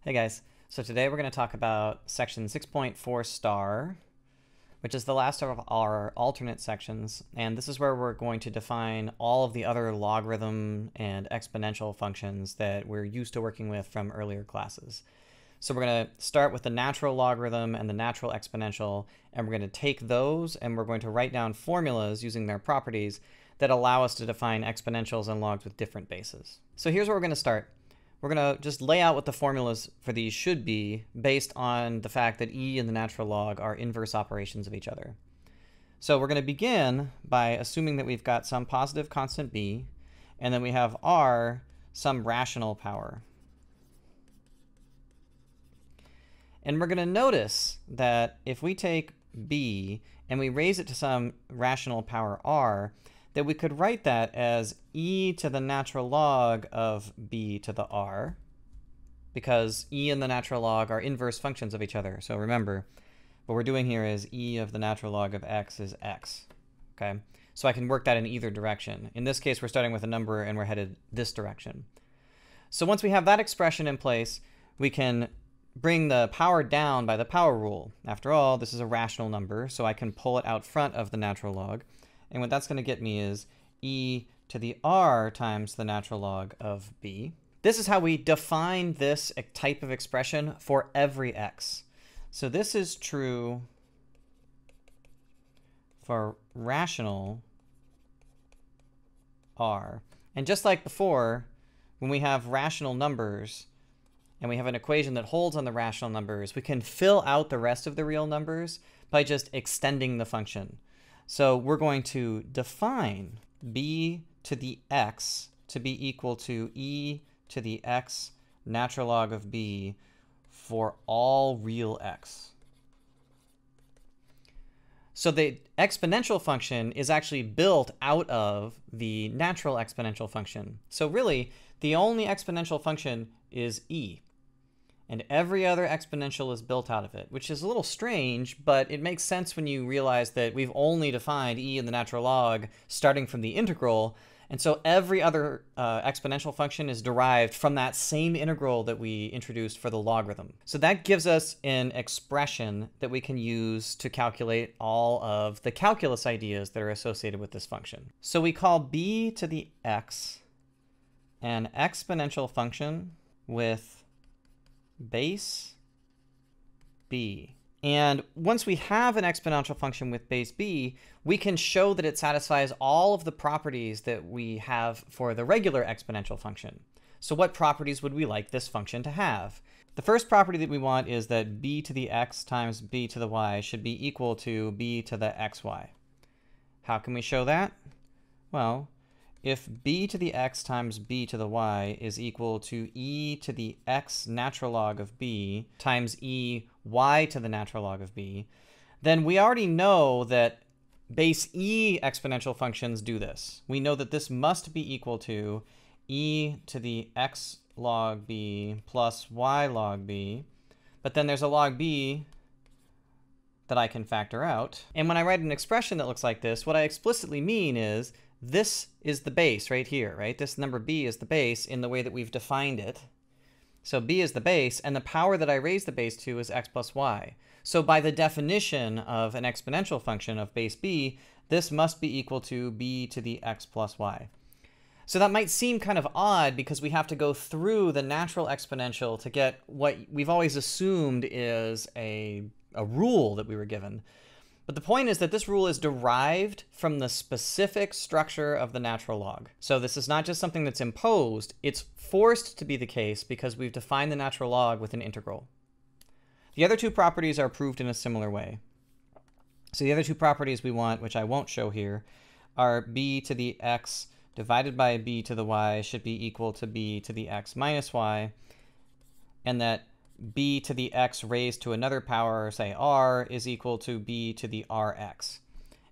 Hey guys, so today we're going to talk about section 6.4 star, which is the last of our alternate sections, and this is where we're going to define all of the other logarithm and exponential functions that we're used to working with from earlier classes. So we're going to start with the natural logarithm and the natural exponential, and we're going to take those and we're going to write down formulas using their properties that allow us to define exponentials and logs with different bases. So here's where we're going to start. We're going to just lay out what the formulas for these should be based on the fact that e and the natural log are inverse operations of each other. So we're going to begin by assuming that we've got some positive constant b, and then we have r, some rational power. And we're going to notice that if we take b and we raise it to some rational power r, that we could write that as e to the natural log of b to the r, because e and the natural log are inverse functions of each other. So remember, what we're doing here is e of the natural log of x is x. Okay, so I can work that in either direction. In this case, we're starting with a number and we're headed this direction. So once we have that expression in place, we can bring the power down by the power rule. After all, this is a rational number, so I can pull it out front of the natural log. And what that's going to get me is e to the r times the natural log of b. This is how we define this type of expression for every x. So this is true for rational r. And just like before, when we have rational numbers and we have an equation that holds on the rational numbers, we can fill out the rest of the real numbers by just extending the function. So we're going to define b to the x to be equal to e to the x natural log of b for all real x. So the exponential function is actually built out of the natural exponential function. So really, the only exponential function is e. And every other exponential is built out of it, which is a little strange, but it makes sense when you realize that we've only defined e in the natural log starting from the integral, and so every other exponential function is derived from that same integral that we introduced for the logarithm. So that gives us an expression that we can use to calculate all of the calculus ideas that are associated with this function. So we call b to the x an exponential function with base b. And once we have an exponential function with base b, we can show that it satisfies all of the properties that we have for the regular exponential function. So what properties would we like this function to have? The first property that we want is that b to the x times b to the y should be equal to b to the xy. How can we show that? Well, if b to the x times b to the y is equal to e to the x natural log of b times e y to the natural log of b, then we already know that base e exponential functions do this. We know that this must be equal to e to the x log b plus y log b, but then there's a log b that I can factor out. And when I write an expression that looks like this, what I explicitly mean is this is the base right here, right? This number b is the base in the way that we've defined it. So b is the base, and the power that I raise the base to is x plus y. So by the definition of an exponential function of base b, this must be equal to b to the x plus y. So that might seem kind of odd because we have to go through the natural exponential to get what we've always assumed is a rule that we were given. But the point is that this rule is derived from the specific structure of the natural log. So this is not just something that's imposed, it's forced to be the case because we've defined the natural log with an integral. The other two properties are proved in a similar way. So the other two properties we want, which I won't show here, are b to the x divided by b to the y should be equal to b to the x minus y, and that b to the x raised to another power, say r, is equal to b to the rx.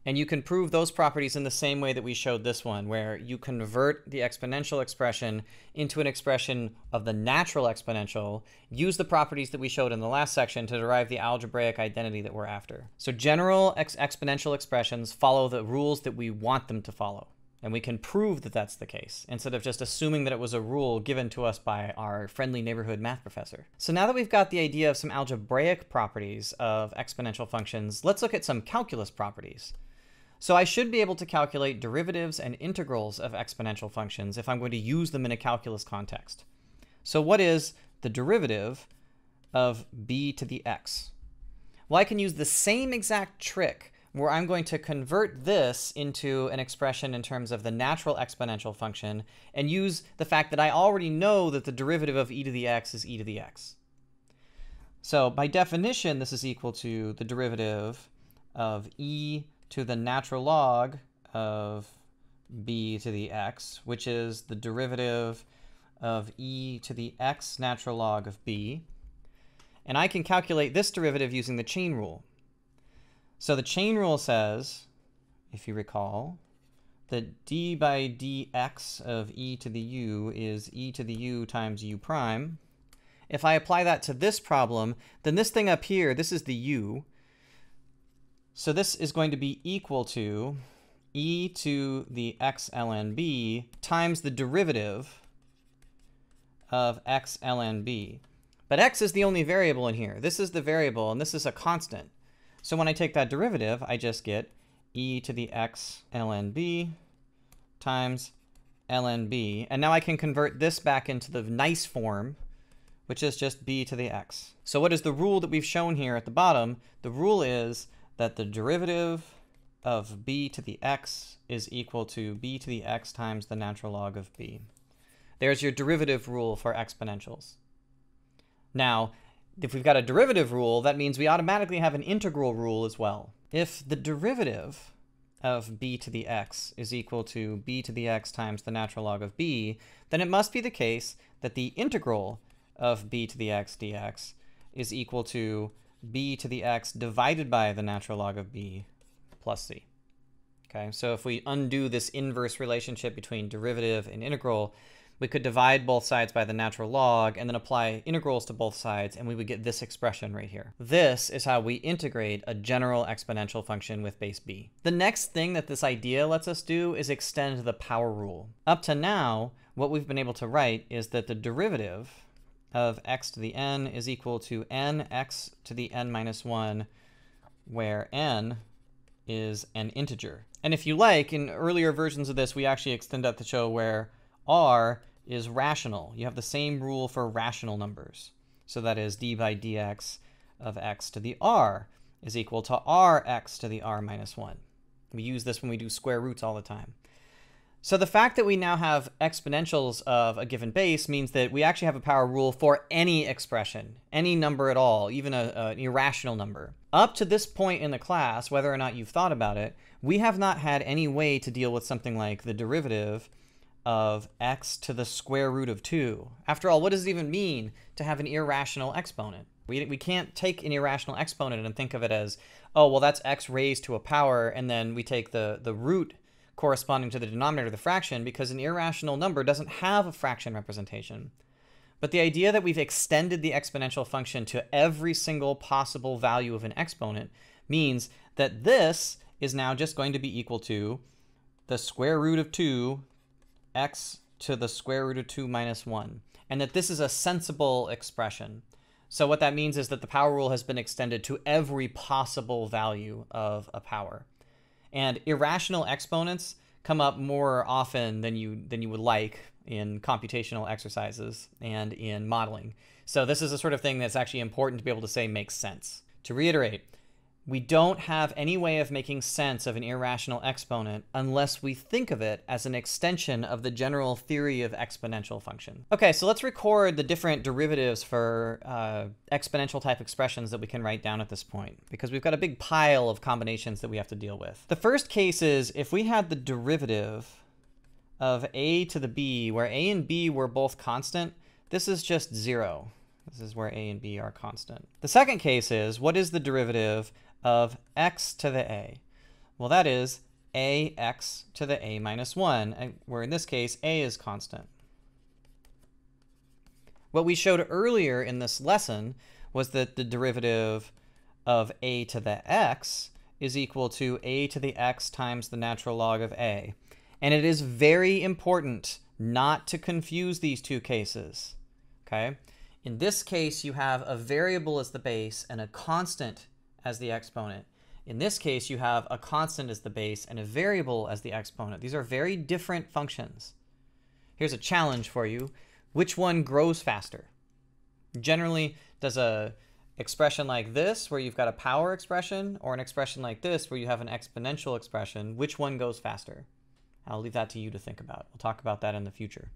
And you can prove those properties in the same way that we showed this one, where you convert the exponential expression into an expression of the natural exponential, use the properties that we showed in the last section to derive the algebraic identity that we're after. So general exponential expressions follow the rules that we want them to follow. And we can prove that that's the case, instead of just assuming that it was a rule given to us by our friendly neighborhood math professor. So now that we've got the idea of some algebraic properties of exponential functions, let's look at some calculus properties. So I should be able to calculate derivatives and integrals of exponential functions if I'm going to use them in a calculus context. So what is the derivative of b to the x? Well, I can use the same exact trick where I'm going to convert this into an expression in terms of the natural exponential function and use the fact that I already know that the derivative of e to the x is e to the x. So by definition, this is equal to the derivative of e to the natural log of b to the x, which is the derivative of e to the x natural log of b. And I can calculate this derivative using the chain rule. So the chain rule says, if you recall, that d by dx of e to the u is e to the u times u prime. If I apply that to this problem, then this thing up here, this is the u. So this is going to be equal to e to the x ln b times the derivative of x ln b. But x is the only variable in here. This is the variable, and this is a constant. So when I take that derivative, I just get e to the x ln b times ln b. And now I can convert this back into the nice form, which is just b to the x. So what is the rule that we've shown here at the bottom? The rule is that the derivative of b to the x is equal to b to the x times the natural log of b. There's your derivative rule for exponentials. Now, if we've got a derivative rule, that means we automatically have an integral rule as well. If the derivative of b to the x is equal to b to the x times the natural log of b, then it must be the case that the integral of b to the x dx is equal to b to the x divided by the natural log of b plus c. Okay, so if we undo this inverse relationship between derivative and integral, we could divide both sides by the natural log and then apply integrals to both sides, and we would get this expression right here. This is how we integrate a general exponential function with base b. The next thing that this idea lets us do is extend the power rule. Up to now, what we've been able to write is that the derivative of x to the n is equal to nx to the n minus 1, where n is an integer. And if you like, in earlier versions of this, we actually extend that to show where r is rational. You have the same rule for rational numbers. So that is d by dx of x to the r is equal to rx to the r minus 1. We use this when we do square roots all the time. So the fact that we now have exponentials of a given base means that we actually have a power rule for any expression, any number at all, even an irrational number. Up to this point in the class, whether or not you've thought about it, we have not had any way to deal with something like the derivative of x to the square root of 2. After all, what does it even mean to have an irrational exponent? We can't take an irrational exponent and think of it as, oh, well, that's x raised to a power, and then we take the root corresponding to the denominator of the fraction, because an irrational number doesn't have a fraction representation. But the idea that we've extended the exponential function to every single possible value of an exponent means that this is now just going to be equal to the square root of 2 x to the square root of 2 minus 1, and that this is a sensible expression. So what that means is that the power rule has been extended to every possible value of a power. And irrational exponents come up more often than you would like in computational exercises and in modeling. So this is a sort of thing that's actually important to be able to say makes sense. To reiterate, we don't have any way of making sense of an irrational exponent unless we think of it as an extension of the general theory of exponential function. Okay, so let's record the different derivatives for exponential type expressions that we can write down at this point, because we've got a big pile of combinations that we have to deal with. The first case is if we had the derivative of a to the b, where a and b were both constant, this is just 0. This is where a and b are constant. The second case is, what is the derivative of x to the a? Well, that is ax to the a minus 1, where in this case a is constant. What we showed earlier in this lesson was that the derivative of a to the x is equal to a to the x times the natural log of a. And it is very important not to confuse these two cases, okay? In this case, you have a variable as the base and a constant as the exponent. In this case, you have a constant as the base and a variable as the exponent. These are very different functions. Here's a challenge for you. Which one grows faster? Generally, does a expression like this, where you've got a power expression, or an expression like this, where you have an exponential expression, which one goes faster? I'll leave that to you to think about. We'll talk about that in the future.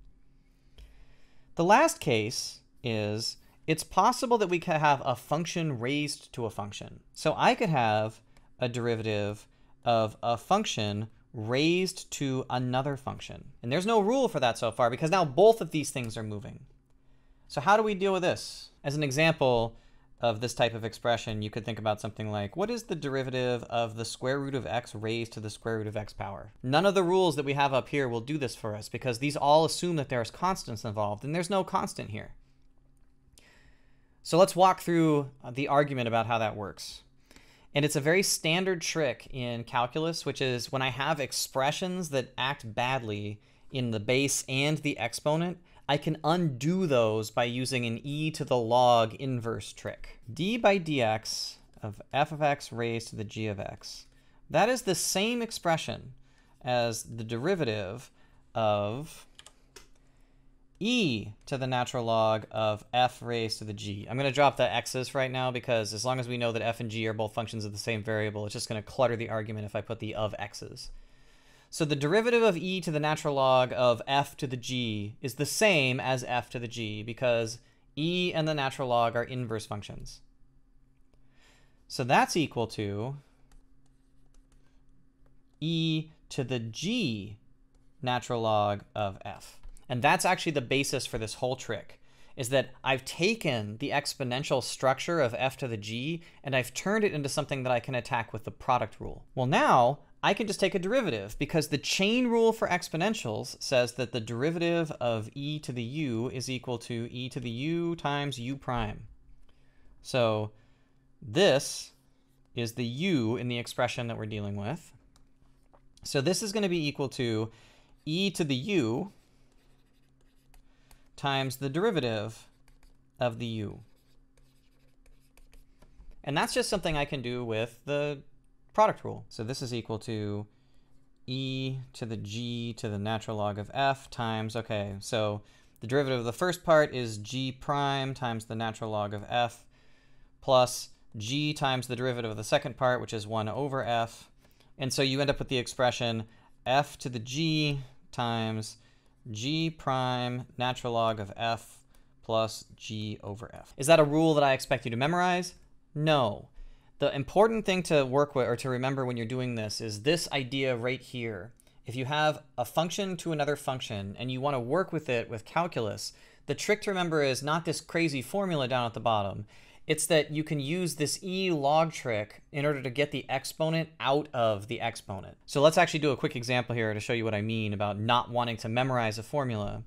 The last case is, it's possible that we could have a function raised to a function. So I could have a derivative of a function raised to another function. And there's no rule for that so far, because now both of these things are moving. So how do we deal with this? As an example of this type of expression, you could think about something like, what is the derivative of the square root of x raised to the square root of x power? None of the rules that we have up here will do this for us, because these all assume that there's constants involved, and there's no constant here. So let's walk through the argument about how that works. And it's a very standard trick in calculus, which is when I have expressions that act badly in the base and the exponent, I can undo those by using an e to the log inverse trick. D by dx of f of x raised to the g of x. That is the same expression as the derivative of e to the natural log of f raised to the g. I'm going to drop the x's right now, because as long as we know that f and g are both functions of the same variable, it's just going to clutter the argument if I put the of x's. So the derivative of e to the natural log of f to the g is the same as f to the g, because e and the natural log are inverse functions. So that's equal to e to the g natural log of f. And that's actually the basis for this whole trick, is that I've taken the exponential structure of f to the g and I've turned it into something that I can attack with the product rule. Well, now I can just take a derivative, because the chain rule for exponentials says that the derivative of e to the u is equal to e to the u times u prime. So this is the u in the expression that we're dealing with. So this is going to be equal to e to the u times the derivative of the u. And that's just something I can do with the product rule. So this is equal to e to the g to the natural log of f times, okay, so the derivative of the first part is g prime times the natural log of f plus g times the derivative of the second part, which is 1 over f. And so you end up with the expression f to the g times g prime natural log of f plus g over f. Is that a rule that I expect you to memorize? No. The important thing to work with, or to remember when you're doing this, is this idea right here. If you have a function to another function and you want to work with it with calculus, the trick to remember is not this crazy formula down at the bottom. It's that you can use this e log trick in order to get the exponent out of the exponent. So let's actually do a quick example here to show you what I mean about not wanting to memorize a formula.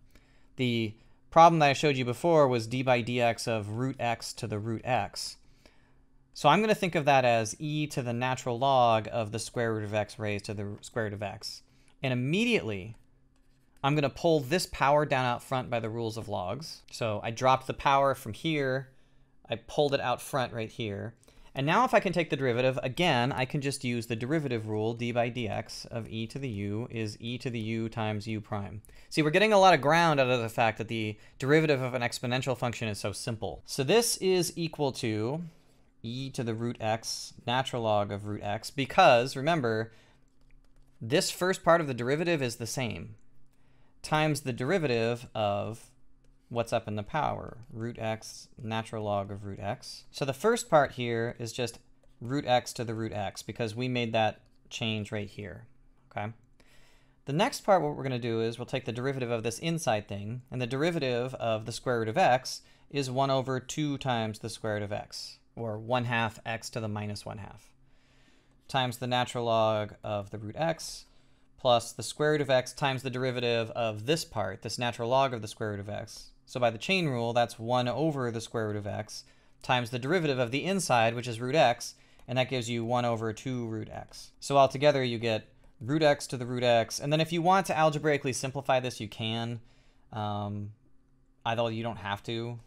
The problem that I showed you before was d by dx of root x to the root x. So I'm going to think of that as e to the natural log of the square root of x raised to the square root of x. And immediately, I'm going to pull this power down out front by the rules of logs. So I dropped the power from here. I pulled it out front right here. And now if I can take the derivative, again, I can just use the derivative rule, d by dx of e to the u is e to the u times u prime. See, we're getting a lot of ground out of the fact that the derivative of an exponential function is so simple. So this is equal to e to the root x natural log of root x, because remember, this first part of the derivative is the same, times the derivative of what's up in the power, root x natural log of root x. So the first part here is just root x to the root x, because we made that change right here, okay? The next part, what we're going to do is we'll take the derivative of this inside thing, and the derivative of the square root of x is 1 over 2 times the square root of x, or 1/2 x to the minus 1/2, times the natural log of the root x, plus the square root of x times the derivative of this part, this natural log of the square root of x. So by the chain rule, that's 1 over the square root of x, times the derivative of the inside, which is root x, and that gives you 1 over 2 root x. So altogether, you get root x to the root x. And then if you want to algebraically simplify this, you can. Although you don't have to.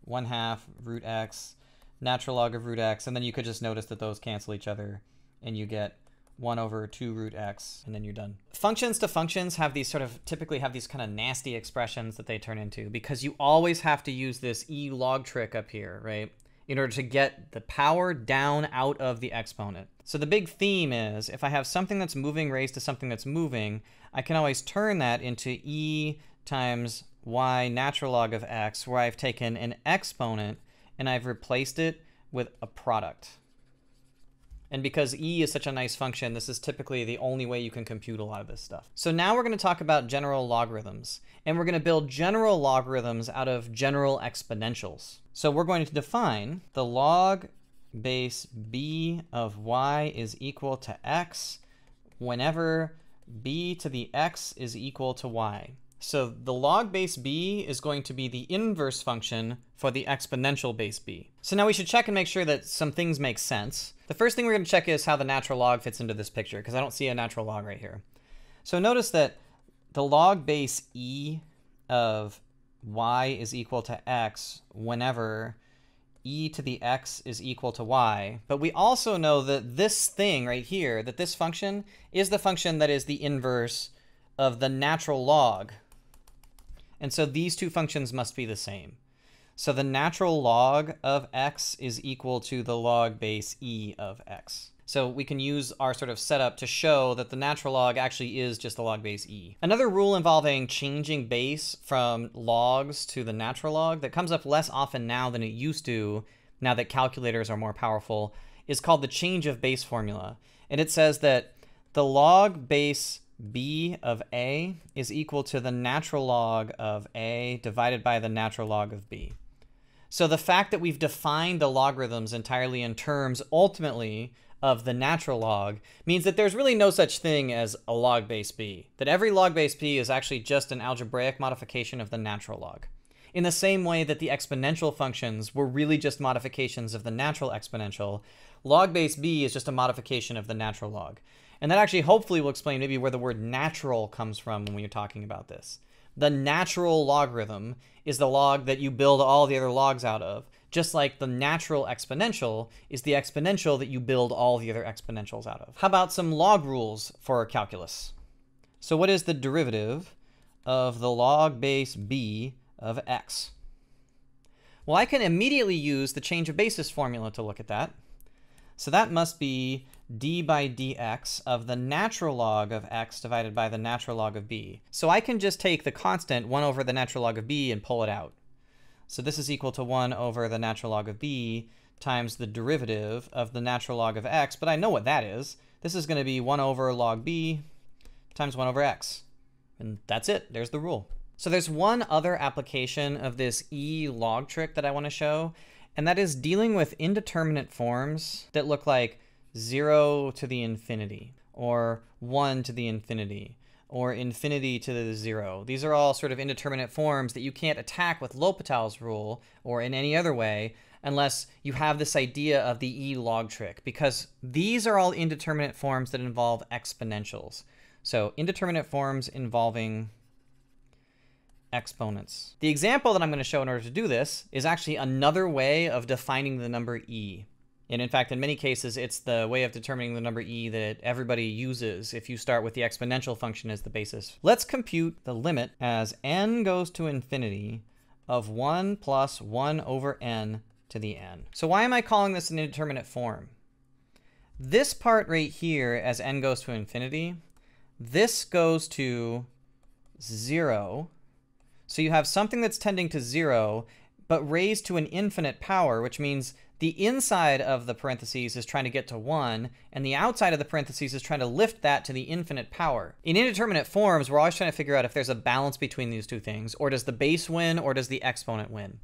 1/2 root x, natural log of root x. And then you could just notice that those cancel each other. And you get 1/2 root x, and then you're done. Functions to functions have these typically have these kind of nasty expressions that they turn into, because you always have to use this e log trick up here, right? In order to get the power down out of the exponent. So the big theme is, if I have something that's moving raised to something that's moving, I can always turn that into e times y natural log of x, where I've taken an exponent and I've replaced it with a product. And because e is such a nice function, this is typically the only way you can compute a lot of this stuff. So now we're going to talk about general logarithms. And we're going to build general logarithms out of general exponentials. So we're going to define the log base b of y is equal to x whenever b to the x is equal to y. So the log base b is going to be the inverse function for the exponential base b. So now we should check and make sure that some things make sense. The first thing we're going to check is how the natural log fits into this picture, because I don't see a natural log right here. So notice that the log base e of y is equal to x whenever e to the x is equal to y. But we also know that this thing right here, that this function is the function that is the inverse of the natural log. And so these two functions must be the same. So the natural log of x is equal to the log base e of x. So we can use our sort of setup to show that the natural log actually is just the log base e. Another rule involving changing base from logs to the natural log that comes up less often now than it used to, now that calculators are more powerful, is called the change of base formula. And it says that the log base b of a is equal to the natural log of a divided by the natural log of b. So the fact that we've defined the logarithms entirely in terms ultimately of the natural log means that there's really no such thing as a log base b, that every log base b is actually just an algebraic modification of the natural log. In the same way that the exponential functions were really just modifications of the natural exponential, log base b is just a modification of the natural log. And that actually hopefully will explain maybe where the word natural comes from when you're talking about this. The natural logarithm is the log that you build all the other logs out of, just like the natural exponential is the exponential that you build all the other exponentials out of. How about some log rules for calculus? So what is the derivative of the log base b of x? Well, I can immediately use the change of basis formula to look at that. So that must be d by dx of the natural log of x divided by the natural log of b. So I can just take the constant 1 over the natural log of b and pull it out. So this is equal to 1 over the natural log of b times the derivative of the natural log of x, but I know what that is. This is going to be 1 over log b times 1 over x. And that's it. There's the rule. So there's one other application of this e log trick that I want to show, and that is dealing with indeterminate forms that look like 0 to the infinity, or 1 to the infinity, or infinity to the 0. These are all sort of indeterminate forms that you can't attack with L'Hopital's rule or in any other way unless you have this idea of the e log trick, because these are all indeterminate forms that involve exponentials. So indeterminate forms involving exponents. The example that I'm going to show in order to do this is actually another way of defining the number e. And in fact, in many cases, it's the way of determining the number e that everybody uses if you start with the exponential function as the basis. Let's compute the limit as n goes to infinity of 1 plus 1 over n to the n. So why am I calling this an indeterminate form? This part right here, as n goes to infinity, this goes to 0. So you have something that's tending to 0, but raised to an infinite power, which means the inside of the parentheses is trying to get to 1, and the outside of the parentheses is trying to lift that to the infinite power. In indeterminate forms, we're always trying to figure out if there's a balance between these two things, or does the base win, or does the exponent win?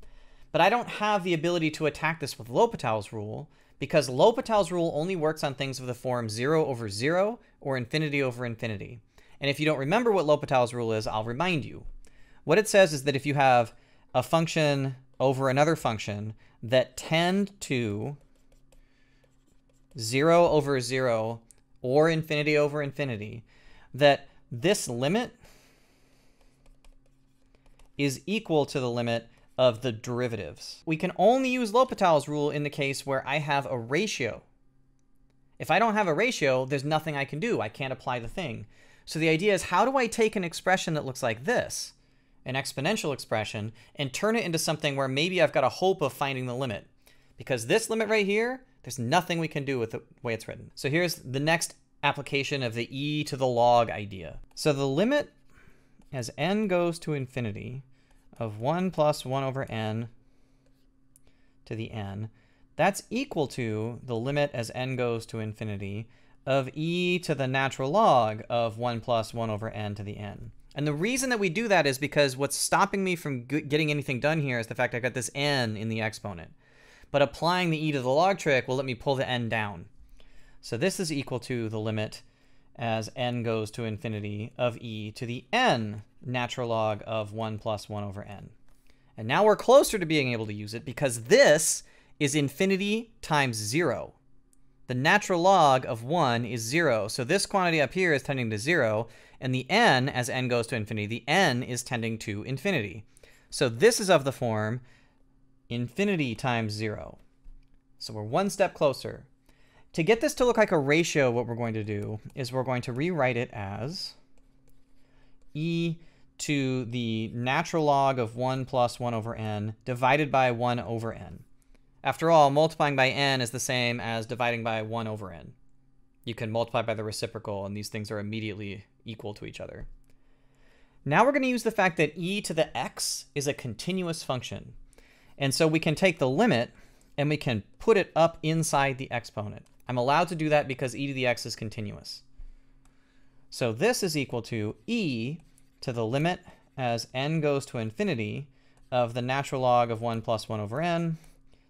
But I don't have the ability to attack this with L'Hopital's rule, because L'Hopital's rule only works on things of the form 0 over 0, or infinity over infinity. And if you don't remember what L'Hopital's rule is, I'll remind you. What it says is that if you have a function over another function that tend to 0 over 0 or infinity over infinity, that this limit is equal to the limit of the derivatives. We can only use L'Hopital's rule in the case where I have a ratio. If I don't have a ratio, there's nothing I can do. I can't apply the thing. So the idea is, how do I take an expression that looks like this, an exponential expression, and turn it into something where maybe I've got a hope of finding the limit? Because this limit right here, there's nothing we can do with the way it's written. So here's the next application of the e to the log idea. So the limit as n goes to infinity of 1 plus 1 over n to the n, that's equal to the limit as n goes to infinity of e to the natural log of 1 plus 1 over n to the n. And the reason that we do that is because what's stopping me from getting anything done here is the fact I've got this n in the exponent. But applying the e to the log trick will let me pull the n down. So this is equal to the limit as n goes to infinity of e to the n natural log of 1 plus 1 over n. And now we're closer to being able to use it because this is infinity times 0. The natural log of 1 is 0. So this quantity up here is tending to 0. And the n, as n goes to infinity, the n is tending to infinity. So this is of the form infinity times 0. So we're one step closer. To get this to look like a ratio, what we're going to do is we're going to rewrite it as e to the natural log of 1 plus 1 over n divided by 1 over n. After all, multiplying by n is the same as dividing by 1 over n. You can multiply by the reciprocal, and these things are immediately equal to each other. Now we're going to use the fact that e to the x is a continuous function. And so we can take the limit and we can put it up inside the exponent. I'm allowed to do that because e to the x is continuous. So this is equal to e to the limit as n goes to infinity of the natural log of 1 plus 1 over n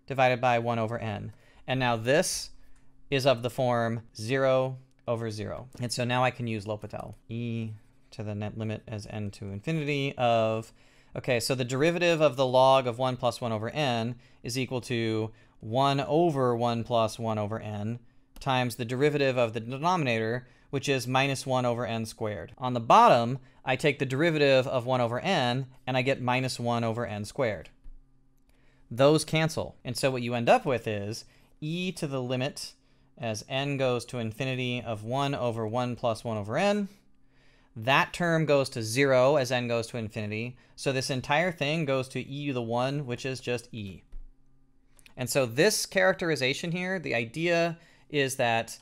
divided by 1 over n. And now this is of the form 0 over 0. And so now I can use L'Hopital. E to the net limit as n to infinity of, okay, so the derivative of the log of 1 plus 1 over n is equal to 1 over 1 plus 1 over n times the derivative of the denominator, which is minus 1 over n squared. On the bottom, I take the derivative of 1 over n, and I get minus 1 over n squared. Those cancel. And so what you end up with is e to the limit as n goes to infinity of 1 over 1 plus 1 over n. That term goes to 0 as n goes to infinity. So this entire thing goes to e to the 1, which is just e. And so this characterization here, the idea is that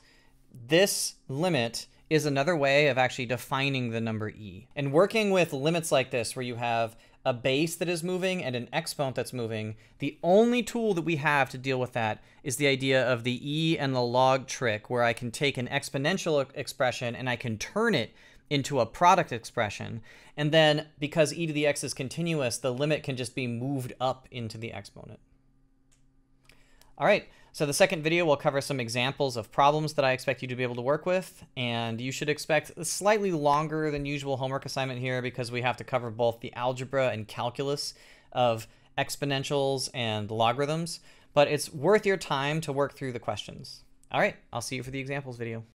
this limit is another way of actually defining the number e. And working with limits like this, where you have a base that is moving and an exponent that's moving, the only tool that we have to deal with that is the idea of the e and the log trick, where I can take an exponential expression and I can turn it into a product expression. And then because e to the x is continuous, the limit can just be moved up into the exponent. All right, so the second video will cover some examples of problems that I expect you to be able to work with, and you should expect a slightly longer than usual homework assignment here because we have to cover both the algebra and calculus of exponentials and logarithms, but it's worth your time to work through the questions. All right, I'll see you for the examples video.